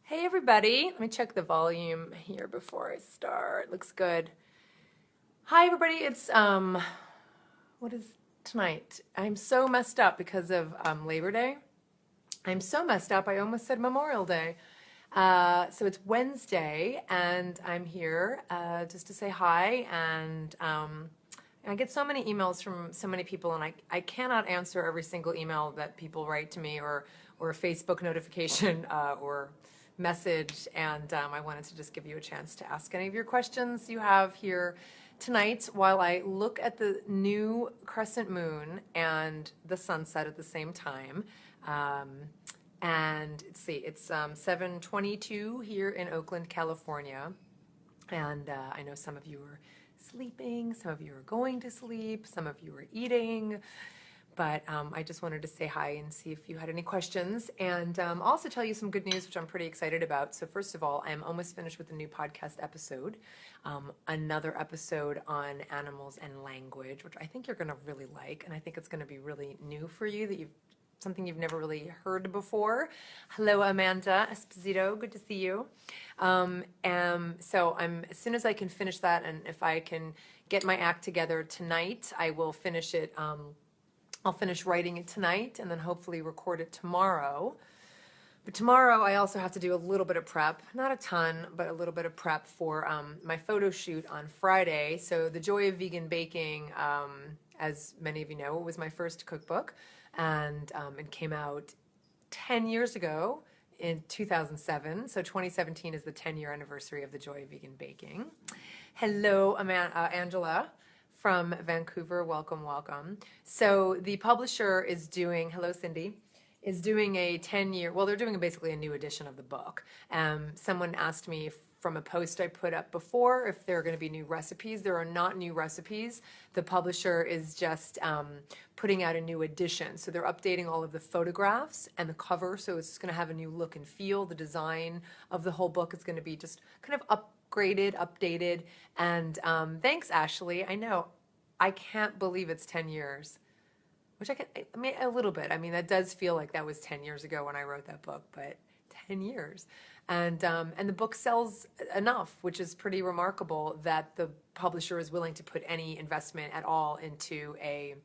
Hey everybody, let me check the volume here before I start. Looks good. Hi everybody, it's what is tonight? I'm so messed up because of Labor Day. I'm so messed up, I almost said Memorial Day. So it's Wednesday, and I'm here just to say hi. And I get so many emails from so many people, and I cannot answer every single email that people write to me, or a Facebook notification or message. And I wanted to just give you a chance to ask any of your questions you have here tonight while I look at the new crescent moon and the sunset at the same time. And let's see, it's 7:22 here in Oakland, California. And I know some of you are sleeping, some of you are going to sleep, some of you are eating. But I just wanted to say hi and see if you had any questions, and also tell you some good news, which I'm pretty excited about. So first of all, I'm almost finished with a new podcast episode, another episode on animals and language, which I think you're going to really like, and I think it's going to be really new for you, that something you've never really heard before. Hello, Amanda Esposito. Good to see you. So as soon as I can finish that, and if I can get my act together tonight, I will finish it. I'll finish writing it tonight and then hopefully record it tomorrow. But tomorrow I also have to do a little bit of prep, not a ton, but a little bit of prep for my photo shoot on Friday. So The Joy of Vegan Baking, as many of you know, was my first cookbook, and it came out 10 years ago in 2007. So 2017 is the 10-year anniversary of The Joy of Vegan Baking. Hello, Angela from Vancouver. Welcome, welcome. So the publisher is doing, hello Cindy, is doing a 10-year, well, they're doing basically a new edition of the book. Someone asked me from a post I put up before if there are going to be new recipes. There are not new recipes. The publisher is just putting out a new edition. So they're updating all of the photographs and the cover, so it's going to have a new look and feel. The design of the whole book is going to be just kind of upgraded, updated. And thanks, Ashley. I know, I can't believe it's 10 years, which I mean, a little bit. I mean, that does feel like that was 10 years ago when I wrote that book, but 10 years. And the book sells enough, which is pretty remarkable, that the publisher is willing to put any investment at all into a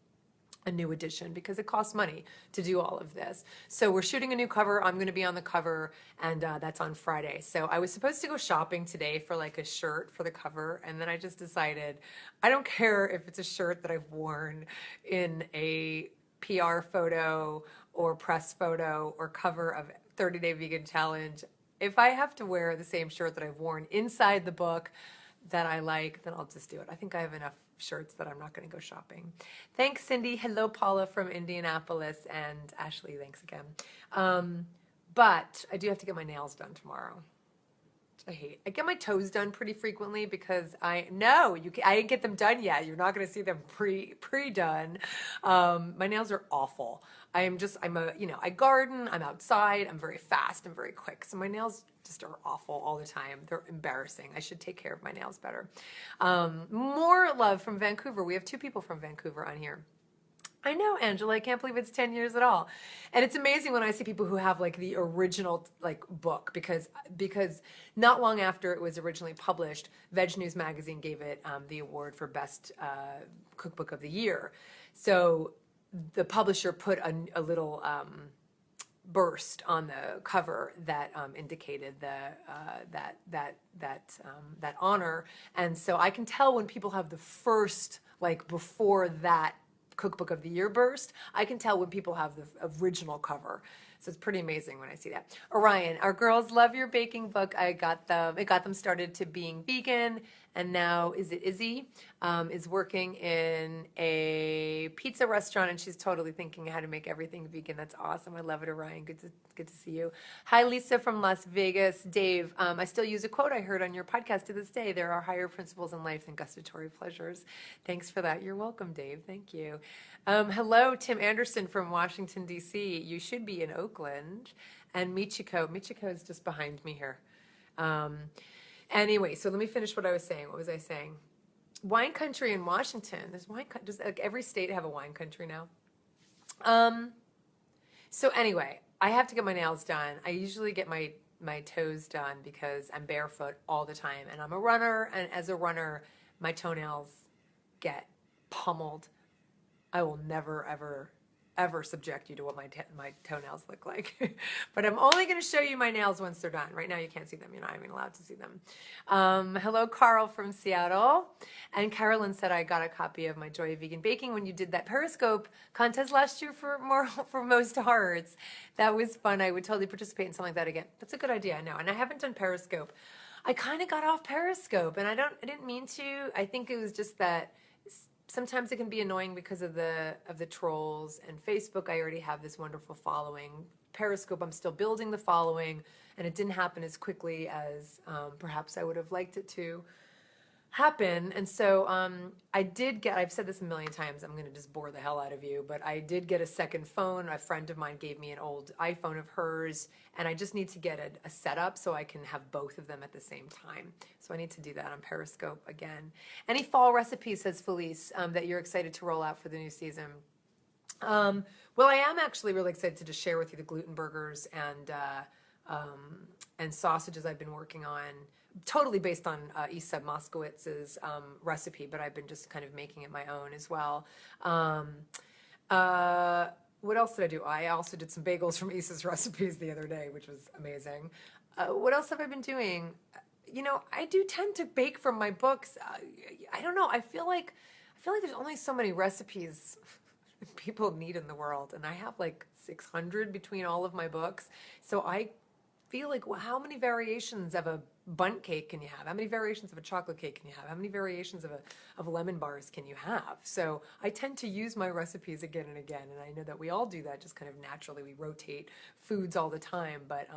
new edition, because it costs money to do all of this. So we're shooting a new cover. I'm going to be on the cover, and that's on Friday. So I was supposed to go shopping today for like a shirt for the cover, and then I just decided I don't care if it's a shirt that I've worn in a PR photo or press photo or cover of 30-Day Vegan Challenge. If I have to wear the same shirt that I've worn inside the book that I like, then I'll just do it. I think I have enough shirts that I'm not going to go shopping. Thanks, Cindy. Hello, Paula from Indianapolis, and Ashley, thanks again. But I do have to get my nails done tomorrow. I get my toes done pretty frequently because I didn't get them done yet. You're not going to see them pre-done. My nails are awful. I garden, I'm outside, I'm very fast, I'm very quick. So my nails just are awful all the time. They're embarrassing. I should take care of my nails better. More love from Vancouver. We have 2 people from Vancouver on here. I know, Angela, I can't believe it's 10 years at all. And it's amazing when I see people who have like the original like book, because not long after it was originally published, Veg News Magazine gave it the award for best cookbook of the year. So the publisher put a little burst on the cover that indicated that honor. And so I can tell when people have the first, like before that cookbook of the year burst, I can tell when people have the original cover. So it's pretty amazing when I see that. Orion, our girls love your baking book. It got them started to being vegan, and now Izzy is working in a pizza restaurant, and she's totally thinking how to make everything vegan. That's awesome. I love it, Orion. Good to see you. Hi, Lisa from Las Vegas. Dave, I still use a quote I heard on your podcast to this day. There are higher principles in life than gustatory pleasures. Thanks for that. You're welcome, Dave. Thank you. Hello, Tim Anderson from Washington, D.C. You should be in Oakland. And Michiko. Michiko is just behind me here. Anyway, so let me finish what I was saying. What was I saying? Wine country in Washington. Does like every state have a wine country now? So anyway, I have to get my nails done. I usually get my my toes done because I'm barefoot all the time, and I'm a runner, and as a runner, my toenails get pummeled. I will never, ever subject you to what my toenails look like. But I'm only going to show you my nails once they're done. Right now you can't see them. You're not even allowed to see them. Hello, Carl from Seattle. And Carolyn said, I got a copy of my Joy of Vegan Baking when you did that Periscope contest last year for most hearts. That was fun. I would totally participate in something like that again. That's a good idea, I know. And I haven't done Periscope. I kind of got off Periscope, and I didn't mean to. I think it was just that sometimes it can be annoying because of the trolls, and Facebook I already have this wonderful following. Periscope I'm still building the following, and it didn't happen as quickly as perhaps I would have liked it to happen. And so I've said this a million times, I'm going to just bore the hell out of you, but I did get a second phone. A friend of mine gave me an old iPhone of hers, and I just need to get a setup so I can have both of them at the same time. So I need to do that on Periscope again. Any fall recipes, says Felice, that you're excited to roll out for the new season? Well, I am actually really excited to just share with you the gluten burgers and sausages I've been working on. Totally based on Isa Moskowitz's recipe, but I've been just kind of making it my own as well. What else did I do? I also did some bagels from Isa's recipes the other day, which was amazing. What else have I been doing? You know, I do tend to bake from my books. I don't know. I feel like there's only so many recipes people need in the world, and I have like 600 between all of my books. So I feel like, well, how many variations of a bundt cake can you have? How many variations of a chocolate cake can you have? How many variations of lemon bars can you have? So I tend to use my recipes again and again, and I know that we all do that just kind of naturally. We rotate foods all the time, but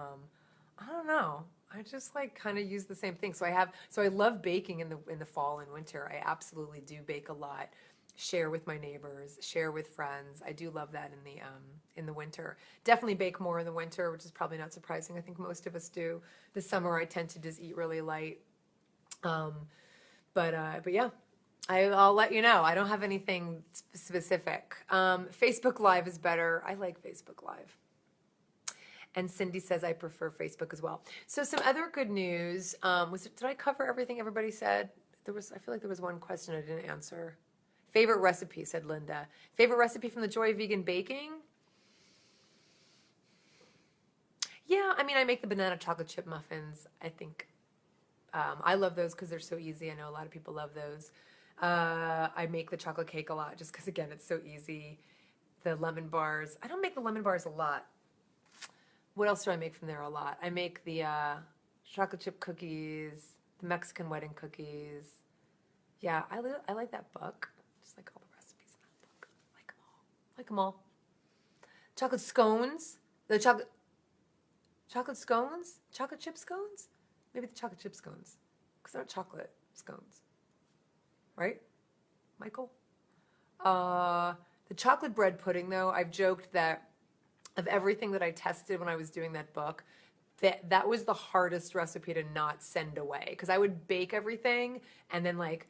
I don't know. I just like kind of use the same thing. So I love baking in the fall and winter. I absolutely do bake a lot. Share with my neighbors, share with friends. I do love that in the winter. Definitely bake more in the winter, which is probably not surprising. I think most of us do. The summer, I tend to just eat really light. But yeah, I'll let you know. I don't have anything specific. Facebook Live is better. I like Facebook Live. And Cindy says I prefer Facebook as well. So some other good news. Did I cover everything everybody said? I feel like there was one question I didn't answer. Favorite recipe, said Linda. Favorite recipe from the Joy of Vegan Baking? Yeah, I mean, I make the banana chocolate chip muffins. I think I love those because they're so easy. I know a lot of people love those. I make the chocolate cake a lot just because, again, it's so easy. The lemon bars. I don't make the lemon bars a lot. What else do I make from there a lot? I make the chocolate chip cookies, the Mexican wedding cookies. Yeah, I like that book. Just like all the recipes in that book. Like them all. Like them all. Chocolate scones. The chocolate scones? Chocolate chip scones? Maybe the chocolate chip scones. Because they're not chocolate scones. Right? Michael? The chocolate bread pudding, though, I've joked that of everything that I tested when I was doing that book, that was the hardest recipe to not send away. Because I would bake everything and then like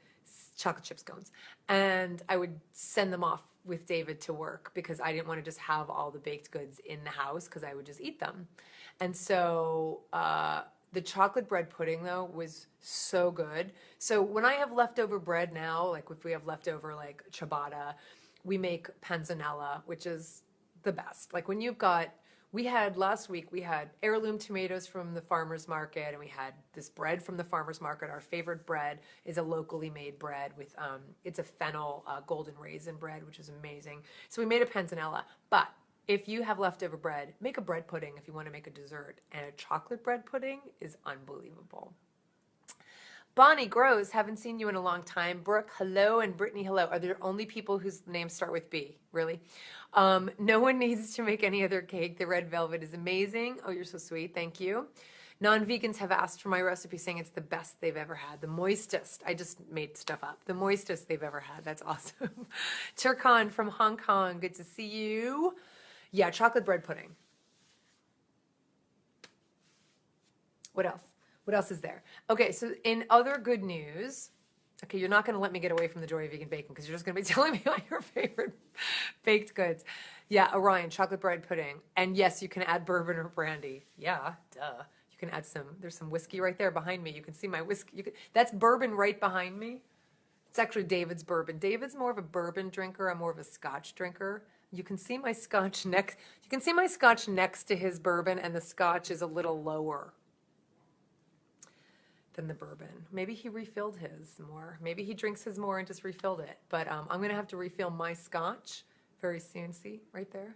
chocolate chip scones. And I would send them off with David to work because I didn't want to just have all the baked goods in the house because I would just eat them. And so the chocolate bread pudding, though, was so good. So when I have leftover bread now, like if we have leftover like ciabatta, we make panzanella, which is the best. Like when you've got, last week, we had heirloom tomatoes from the farmer's market, and we had this bread from the farmer's market. Our favorite bread is a locally made bread with, it's a fennel golden raisin bread, which is amazing. So we made a panzanella. But if you have leftover bread, make a bread pudding if you want to make a dessert. And a chocolate bread pudding is unbelievable. Bonnie Gross, haven't seen you in a long time. Brooke, hello, and Brittany, hello. Are there only people whose names start with B? Really? No one needs to make any other cake. The red velvet is amazing. Oh, you're so sweet. Thank you. Non-vegans have asked for my recipe, saying it's the best they've ever had. The moistest. I just made stuff up. The moistest they've ever had. That's awesome. Turkan from Hong Kong. Good to see you. Yeah, chocolate bread pudding. What else? What else is there? Okay, so in other good news, okay, you're not going to let me get away from the Joy of Vegan Baking because you're just going to be telling me all your favorite baked goods. Yeah, Orion, chocolate bread pudding. And yes, you can add bourbon or brandy. Yeah, duh. You can add there's some whiskey right there behind me. You can see my whiskey. That's bourbon right behind me. It's actually David's bourbon. David's more of a bourbon drinker. I'm more of a scotch drinker. You can see my scotch next. You can see my scotch next to his bourbon, and the scotch is a little lower than the bourbon. Maybe he refilled his more. Maybe he drinks his more and just refilled it. But I'm going to have to refill my scotch very soon. See, right there?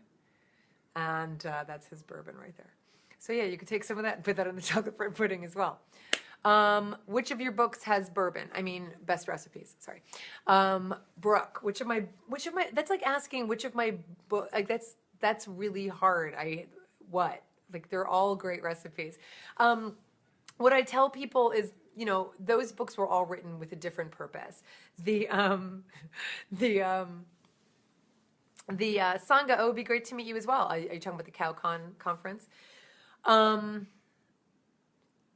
And that's his bourbon right there. So yeah, you could take some of that and put that on the chocolate bread pudding as well. Which of your books has bourbon? I mean, best recipes. Sorry, Brooke. Which of my? That's like asking which of my book. Like that's really hard. They're all great recipes. What I tell people is, those books were all written with a different purpose. The Sangha. Oh, it would be great to meet you as well. Are you talking about the CowCon conference?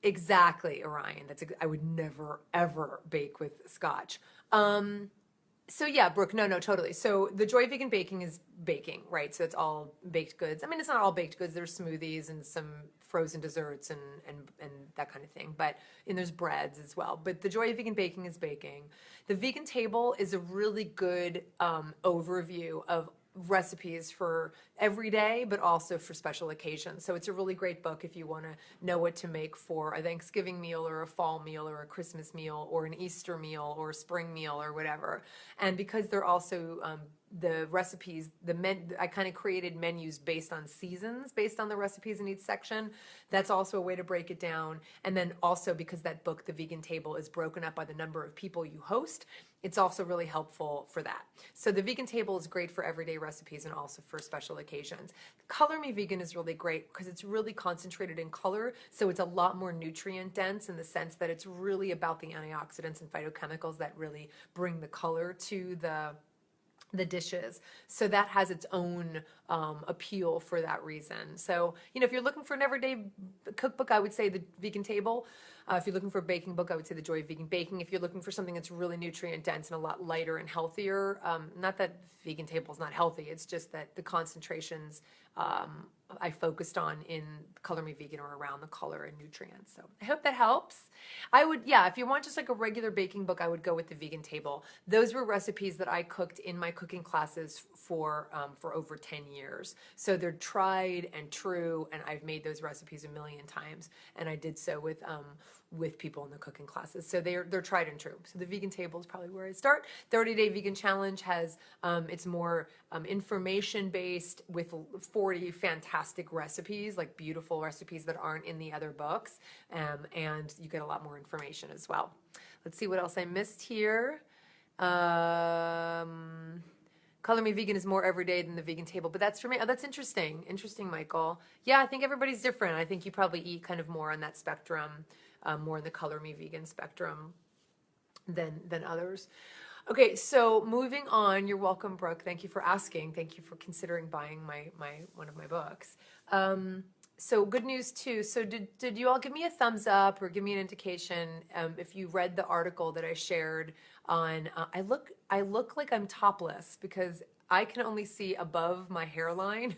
Exactly, Orion. I would never ever bake with scotch. So yeah, Brooke, no, totally. So the Joy of Vegan Baking is baking, right? So it's all baked goods. I mean, it's not all baked goods. There's smoothies and some frozen desserts and that kind of thing. And there's breads as well. But the Joy of Vegan Baking is baking. The Vegan Table is a really good overview of recipes for every day, but also for special occasions. So it's a really great book if you want to know what to make for a Thanksgiving meal or a fall meal or a Christmas meal or an Easter meal or a spring meal or whatever. And because they're also the recipes, I kind of created menus based on seasons, based on the recipes in each section. That's also a way to break it down. And then also because that book, The Vegan Table, is broken up by the number of people you host, it's also really helpful for that. So the Vegan Table is great for everyday recipes and also for special occasions. Color Me Vegan is really great because it's really concentrated in color. So it's a lot more nutrient dense in the sense that it's really about the antioxidants and phytochemicals that really bring the color to the dishes. So that has its own appeal for that reason. So, if you're looking for an everyday cookbook, I would say the Vegan Table. If you're looking for a baking book, I would say The Joy of Vegan Baking. If you're looking for something that's really nutrient dense and a lot lighter and healthier, not that Vegan Table is not healthy, it's just that the concentrations I focused on in Color Me Vegan or around the color and nutrients. So I hope that helps. If you want just like a regular baking book, I would go with the Vegan Table. Those were recipes that I cooked in my cooking classes for over 10 years. So they're tried and true, and I've made those recipes a million times, and I did so with people in the cooking classes. So they're tried and true. So the Vegan Table is probably where I start. 30-Day Vegan Challenge has, it's more information based with 40 fantastic recipes, like beautiful recipes that aren't in the other books. And you get a lot more information as well. Let's see what else I missed here. Color Me Vegan is more everyday than the Vegan Table, but that's for me. Oh, that's interesting. Interesting, Michael. Yeah, I think everybody's different. I think you probably eat kind of more on that spectrum, more in the Color Me Vegan spectrum than others. Okay, so moving on. You're welcome, Brooke. Thank you for asking. Thank you for considering buying one of my books. So good news too. So did you all give me a thumbs up or give me an indication if you read the article that I shared on? I look like I'm topless because I can only see above my hairline,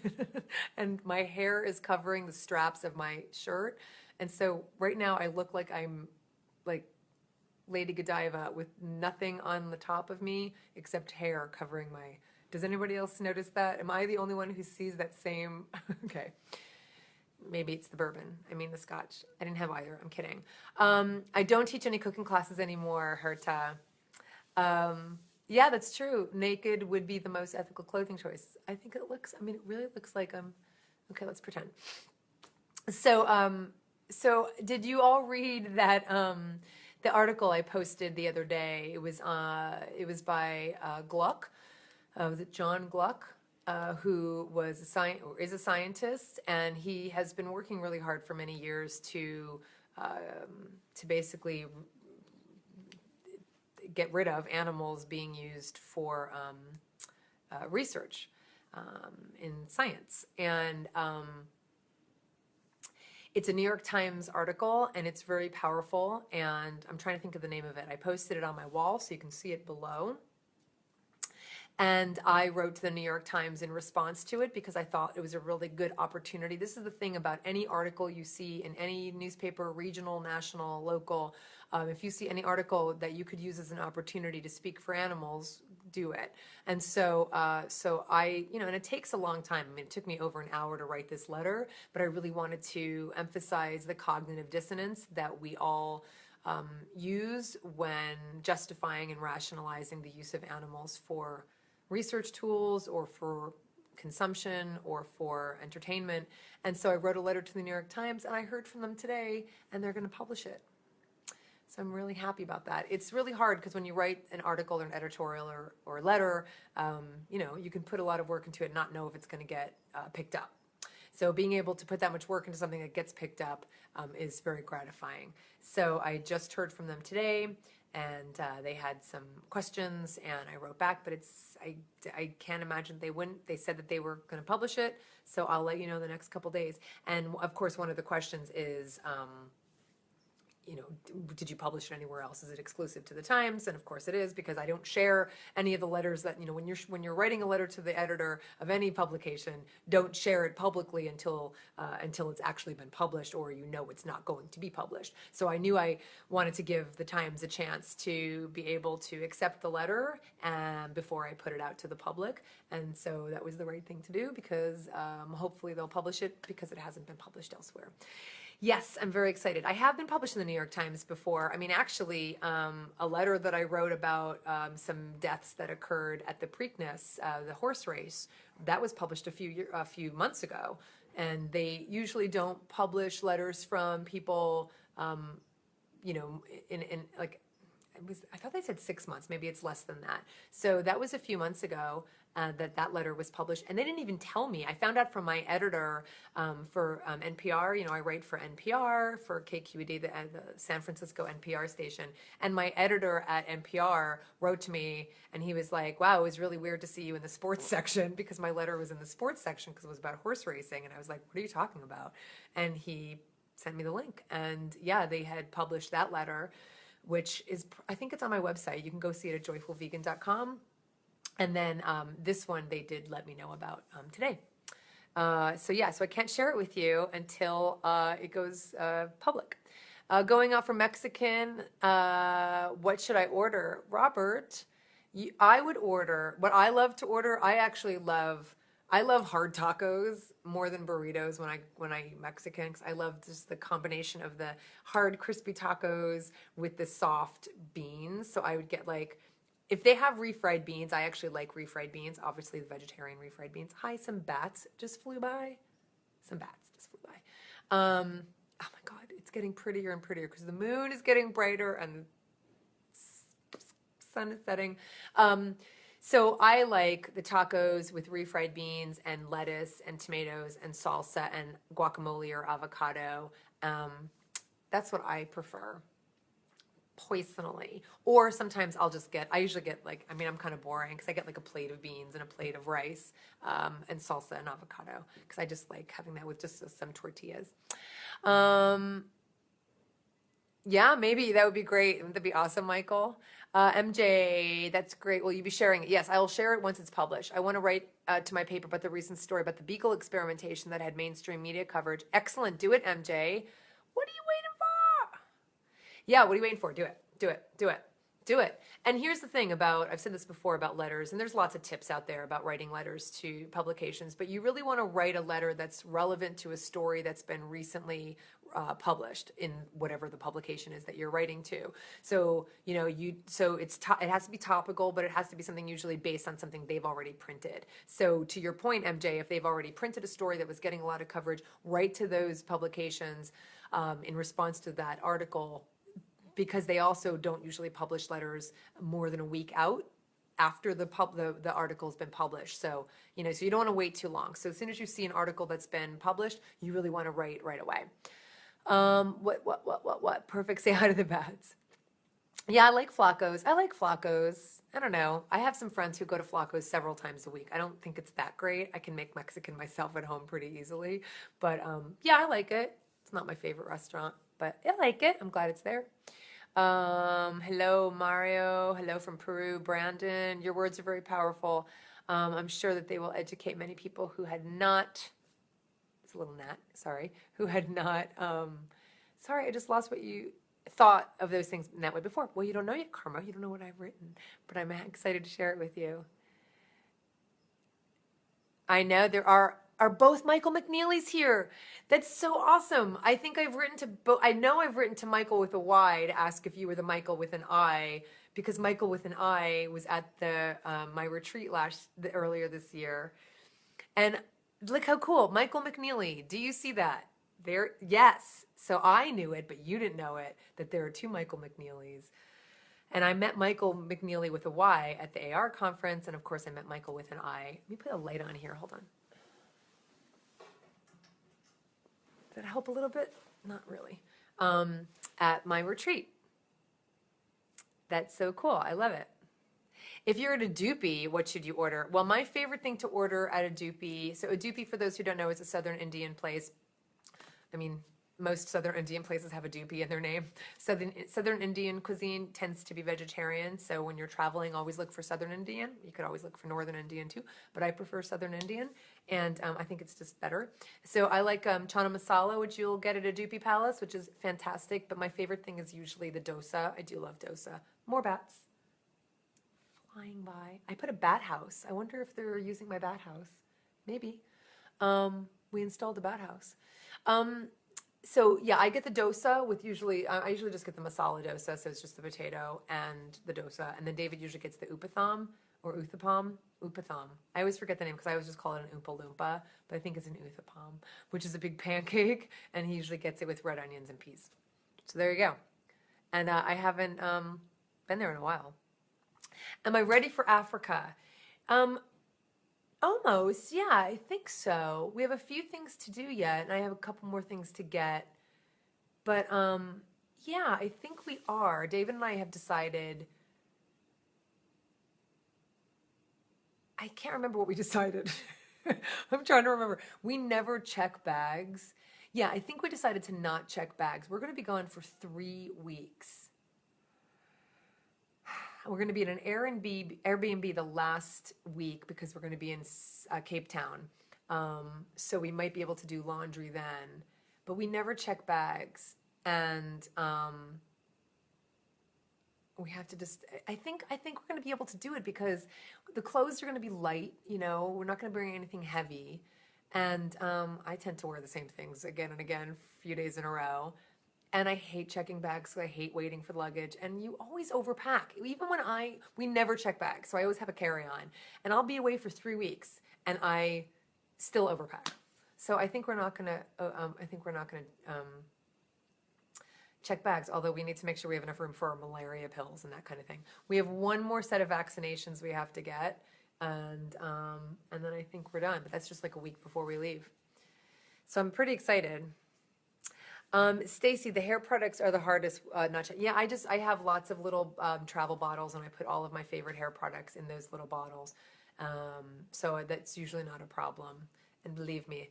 and my hair is covering the straps of my shirt. And so right now I look like I'm like Lady Godiva with nothing on the top of me except hair covering my. Does anybody else notice that? Am I the only one who sees that same? Okay. Maybe it's the bourbon. I mean the scotch. I didn't have either. I'm kidding. I don't teach any cooking classes anymore, Herta. Yeah, that's true. Naked would be the most ethical clothing choice. I think it really looks like okay, let's pretend. So did you all read that the article I posted the other day? It was by Gluck. Was it John Gluck? Who is a scientist, and he has been working really hard for many years to basically get rid of animals being used for research in science. And it's a New York Times article, and it's very powerful, and I'm trying to think of the name of it. I posted it on my wall so you can see it below. And I wrote to the New York Times in response to it because I thought it was a really good opportunity. This is the thing about any article you see in any newspaper, regional, national, local. If you see any article that you could use as an opportunity to speak for animals, do it. And so, and it takes a long time. I mean, it took me over an hour to write this letter, but I really wanted to emphasize the cognitive dissonance that we all use when justifying and rationalizing the use of animals for research tools or for consumption or for entertainment. And so I wrote a letter to the New York Times, and I heard from them today, and they're going to publish it. So I'm really happy about that. It's really hard because when you write an article or an editorial or a letter, you can put a lot of work into it and not know if it's going to get picked up. So being able to put that much work into something that gets picked up is very gratifying. So I just heard from them today, and they had some questions, and I wrote back, but I can't imagine they wouldn't. They said that they were going to publish it, so I'll let you know the next couple days. And of course, one of the questions is, did you publish it anywhere else? Is it exclusive to the Times? And of course it is, because I don't share any of the letters that, when you're writing a letter to the editor of any publication, don't share it publicly until it's actually been published, or it's not going to be published. So I knew I wanted to give the Times a chance to be able to accept the letter before I put it out to the public. And so that was the right thing to do, because hopefully they'll publish it, because it hasn't been published elsewhere. Yes, I'm very excited. I have been published in the New York Times before. I mean, actually, a letter that I wrote about some deaths that occurred at the Preakness, the horse race, that was published a few months ago. And they usually don't publish letters from people, I thought they said 6 months. Maybe it's less than that. So that was a few months ago that letter was published. And they didn't even tell me. I found out from my editor for NPR. I write for NPR, for KQED, the San Francisco NPR station. And my editor at NPR wrote to me, and he was like, wow, it was really weird to see you in the sports section, because my letter was in the sports section because it was about horse racing. And I was like, what are you talking about? And he sent me the link. And yeah, they had published that letter, which is, I think it's on my website. You can go see it at joyfulvegan.com. And then this one they did let me know about today. So I can't share it with you until it goes public. Going out for Mexican, what should I order? Robert, I would order, what I love to order, I love hard tacos more than burritos when I eat Mexican, because I love just the combination of the hard, crispy tacos with the soft beans. So I would get if they have refried beans, I actually like refried beans, obviously the vegetarian refried beans. Hi, some bats just flew by. Oh my God, it's getting prettier and prettier because the moon is getting brighter and the sun is setting. So I like the tacos with refried beans and lettuce and tomatoes and salsa and guacamole or avocado. That's what I prefer, personally. Or sometimes I usually get I'm kind of boring, because I get a plate of beans and a plate of rice and salsa and avocado, because I just like having that with just some tortillas. Yeah, maybe that would be great. That'd be awesome, Michael. MJ, that's great. Will you be sharing it? Yes, I will share it once it's published. I want to write to my paper about the recent story about the beagle experimentation that had mainstream media coverage. Excellent. Do it, MJ. What are you waiting for? Yeah, what are you waiting for? Do it. Do it. Do it. Do it. And here's the thing I've said this before about letters, and there's lots of tips out there about writing letters to publications, but you really want to write a letter that's relevant to a story that's been recently published in whatever the publication is that you're writing to. So, it has to be topical, but it has to be something usually based on something they've already printed. So to your point, MJ, if they've already printed a story that was getting a lot of coverage, write to those publications in response to that article, because they also don't usually publish letters more than a week out after the article's been published. So, so you don't want to wait too long. So as soon as you see an article that's been published, you really want to write right away. What? Perfect. Say hi to the bats. Yeah, I like Flacco's. I don't know. I have some friends who go to Flacco's several times a week. I don't think it's that great. I can make Mexican myself at home pretty easily. But yeah, I like it. It's not my favorite restaurant, but I like it. I'm glad it's there. Hello, Mario. Hello from Peru, Brandon. Your words are very powerful. I'm sure that they will educate many people who had not, it's a little gnat, sorry, who had not, sorry, I just lost what you thought of those things in that way before. Well, you don't know yet, Karma. You don't know what I've written, but I'm excited to share it with you. I know there are both Michael McNeely's here. That's so awesome. I think I've written to both. I know I've written to Michael with a Y to ask if you were the Michael with an I, because Michael with an I was at the my retreat earlier this year, and look how cool, Michael McNeely. Do you see that? There, yes. So I knew it, but you didn't know it, that there are two Michael McNeelys. And I met Michael McNeely with a Y at the AR conference, and of course I met Michael with an I. Let me put a light on here, hold on. Did that help a little bit? Not really. At my retreat. That's so cool, I love it. If you're at a doopy, what should you order? Well, my favorite thing to order at a doopy, so a doopy, for those who don't know, is a Southern Indian place. I mean, most Southern Indian places have a doopy in their name. Southern Indian cuisine tends to be vegetarian, so when you're traveling, always look for Southern Indian. You could always look for Northern Indian too, but I prefer Southern Indian, and I think it's just better. So I like chana masala, which you'll get at a doopy palace, which is fantastic, but my favorite thing is usually the dosa. I do love dosa. More bats flying by. I put a bat house. I wonder if they're using my bat house. Maybe. We installed a bat house. So yeah, I get the dosa with I usually just get the masala dosa, so it's just the potato and the dosa, and then David usually gets the upatham or uthapam. I always forget the name because I always just call it an oompa loompa, but I think it's an uthapam, which is a big pancake, and he usually gets it with red onions and peas. So there you go. And I haven't been there in a while. Am I ready for Africa? Almost, yeah, I think so. We have a few things to do yet, and I have a couple more things to get. But yeah, I think we are. David and I have decided. I can't remember what we decided. I'm trying to remember. We never check bags. Yeah, I think we decided to not check bags. We're going to be gone for 3 weeks. We're going to be at an Airbnb the last week because we're going to be in Cape Town. So we might be able to do laundry then. But we never check bags. And we have to just, I think we're going to be able to do it because the clothes are going to be light, you know, we're not going to bring anything heavy. And I tend to wear the same things again and again, a few days in a row. And I hate checking bags, so I hate waiting for luggage. And you always overpack. Even when we never check bags, so I always have a carry-on. And I'll be away for 3 weeks, and I still overpack. So I think we're not gonna. Check bags. Although we need to make sure we have enough room for our malaria pills and that kind of thing. We have one more set of vaccinations we have to get, and then I think we're done. But that's just like a week before we leave. So I'm pretty excited. Stacy, the hair products are the hardest. Yeah, I have lots of little travel bottles, and I put all of my favorite hair products in those little bottles. So that's usually not a problem. And believe me,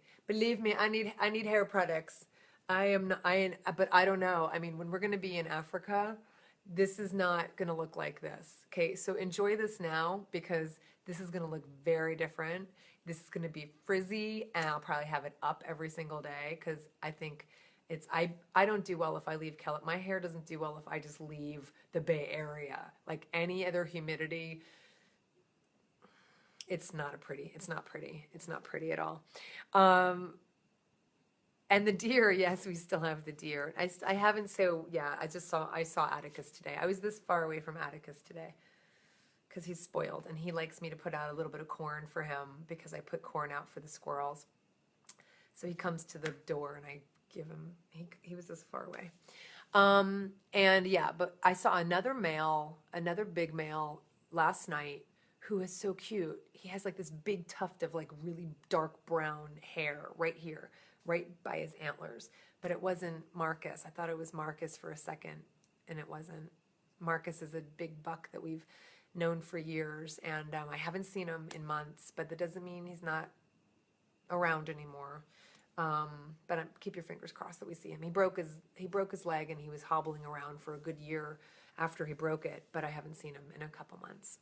I need hair products. But I don't know. I mean, when we're going to be in Africa, this is not going to look like this. Okay, so enjoy this now because this is going to look very different. This is going to be frizzy, and I'll probably have it up every single day because I think. I don't do well if I leave my hair doesn't do well if I just leave the Bay Area. Like any other humidity, it's not pretty at all. And the deer, yes, we still have the deer. I haven't, so yeah, I saw Atticus today. I was this far away from Atticus today because he's spoiled and he likes me to put out a little bit of corn for him because I put corn out for the squirrels. So he comes to the door and I give him, he was this far away. And yeah, but I saw another big male last night who is so cute. He has like this big tuft of like really dark brown hair right here, right by his antlers. But it wasn't Marcus. I thought it was Marcus for a second, and it wasn't. Marcus is a big buck that we've known for years, and I haven't seen him in months, but that doesn't mean he's not around anymore. Keep your fingers crossed that we see him. He broke his leg and he was hobbling around for a good year after he broke it, but I haven't seen him in a couple months.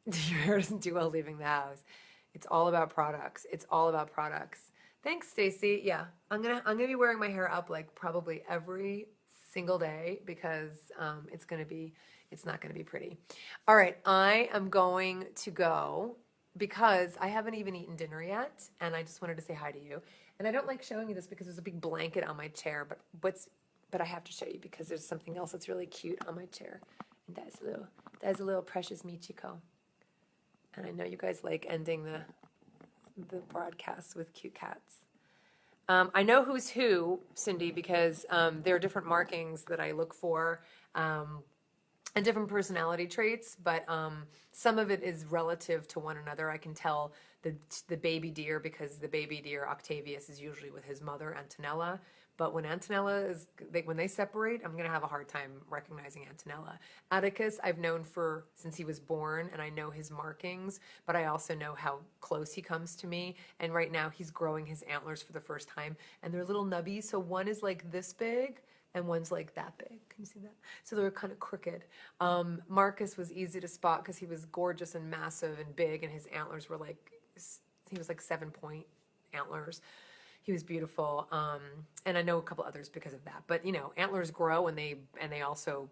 Your hair doesn't do well leaving the house. It's all about products. It's all about products. Thanks, Stacy. Yeah, I'm gonna be wearing my hair up like probably every single day because it's not gonna be pretty. All right, I am going to go because I haven't even eaten dinner yet, and I just wanted to say hi to you. And I don't like showing you this because there's a big blanket on my chair, but I have to show you because there's something else that's really cute on my chair, and that's a little precious Michiko. And I know you guys like ending the broadcast with cute cats. I know who's who, Cindy, because there are different markings that I look for and different personality traits, but some of it is relative to one another. I can tell the baby deer because the baby deer Octavius is usually with his mother Antonella. But when when they separate, I'm going to have a hard time recognizing Antonella. Atticus, I've known since he was born, and I know his markings, but I also know how close he comes to me. And right now he's growing his antlers for the first time, and they're little nubbies. So one is like this big, and one's like that big. Can you see that? So they're kind of crooked. Marcus was easy to spot because he was gorgeous and massive and big, and his antlers were he was like 7-point antlers. He was beautiful, and I know a couple others because of that. But antlers grow and they also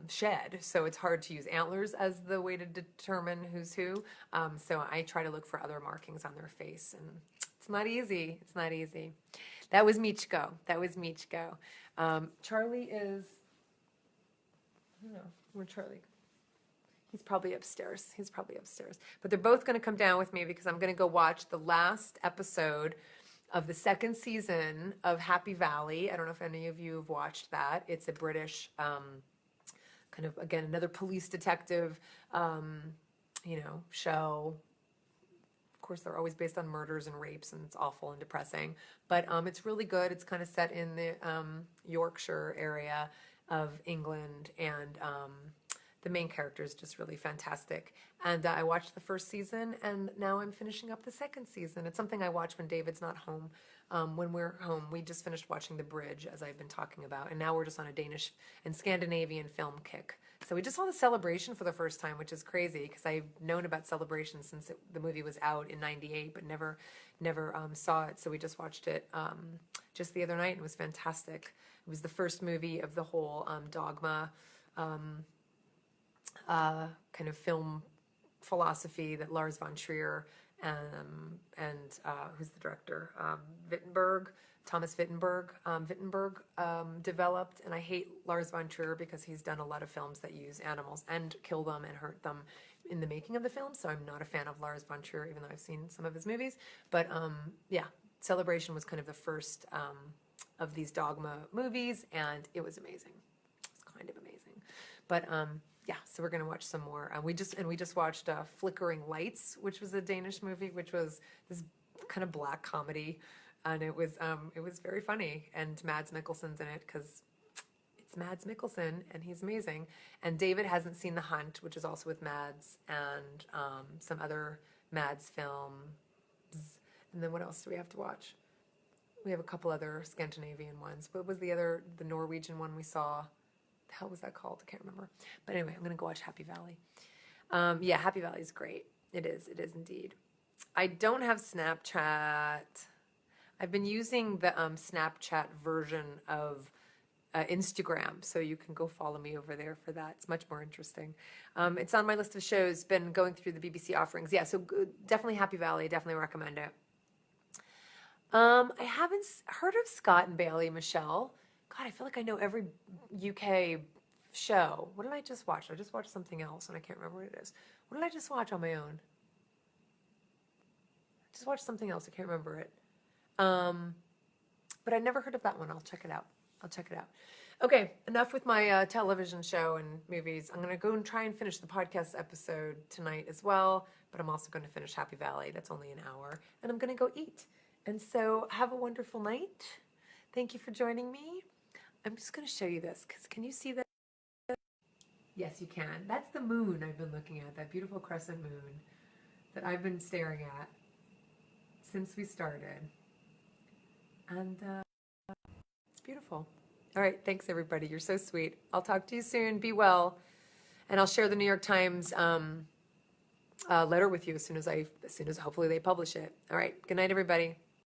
shed, so it's hard to use antlers as the way to determine who's who. So I try to look for other markings on their face, and it's not easy. It's not easy. That was Michiko. Charlie is. I don't know where Charlie. He's probably upstairs. But they're both going to come down with me because I'm going to go watch the last episode of the second season of Happy Valley. I don't know if any of you have watched that. It's a British, kind of, again, another police detective, show. Of course, they're always based on murders and rapes, and it's awful and depressing. But it's really good. It's kind of set in the Yorkshire area of England, and the main character is just really fantastic. And I watched the first season, and now I'm finishing up the second season. It's something I watch when David's not home. When we're home, we just finished watching The Bridge, as I've been talking about, and now we're just on a Danish and Scandinavian film kick. So we just saw The Celebration for the first time, which is crazy because I've known about Celebration since the movie was out in '98, but never saw it. So we just watched it just the other night, and it was fantastic. It was the first movie of the whole Dogma kind of film philosophy that Lars von Trier and who's the director? Thomas Wittenberg developed. And I hate Lars von Trier because he's done a lot of films that use animals and kill them and hurt them in the making of the film. So I'm not a fan of Lars von Trier, even though I've seen some of his movies. But Celebration was kind of the first of these Dogma movies, and it was amazing. It's kind of amazing. But so we're gonna watch some more. We just watched Flickering Lights, which was a Danish movie, which was this kind of black comedy, and it was very funny. And Mads Mikkelsen's in it because it's Mads Mikkelsen, and he's amazing. And David hasn't seen The Hunt, which is also with Mads, and some other Mads films. And then what else do we have to watch? We have a couple other Scandinavian ones. What was the Norwegian one we saw? The hell was that called? I can't remember. But anyway, I'm going to go watch Happy Valley. Happy Valley is great. It is indeed. I don't have Snapchat. I've been using the Snapchat version of Instagram, so you can go follow me over there for that. It's much more interesting. It's on my list of shows, been going through the BBC offerings. Yeah, so definitely Happy Valley. Definitely recommend it. I haven't heard of Scott and Bailey, Michelle. God, I feel like I know every UK show. What did I just watch? I just watched something else, and I can't remember what it is. What did I just watch on my own? I just watched something else. I can't remember it. But I never heard of that one. I'll check it out. Okay, enough with my television show and movies. I'm going to go and try and finish the podcast episode tonight as well, but I'm also going to finish Happy Valley. That's only an hour. And I'm going to go eat. And so have a wonderful night. Thank you for joining me. I'm just going to show you this, because can you see that? Yes, you can. That's the moon I've been looking at, that beautiful crescent moon that I've been staring at since we started. And it's beautiful. All right. Thanks, everybody. You're so sweet. I'll talk to you soon. Be well. And I'll share the New York Times letter with you as soon as hopefully they publish it. All right. Good night, everybody.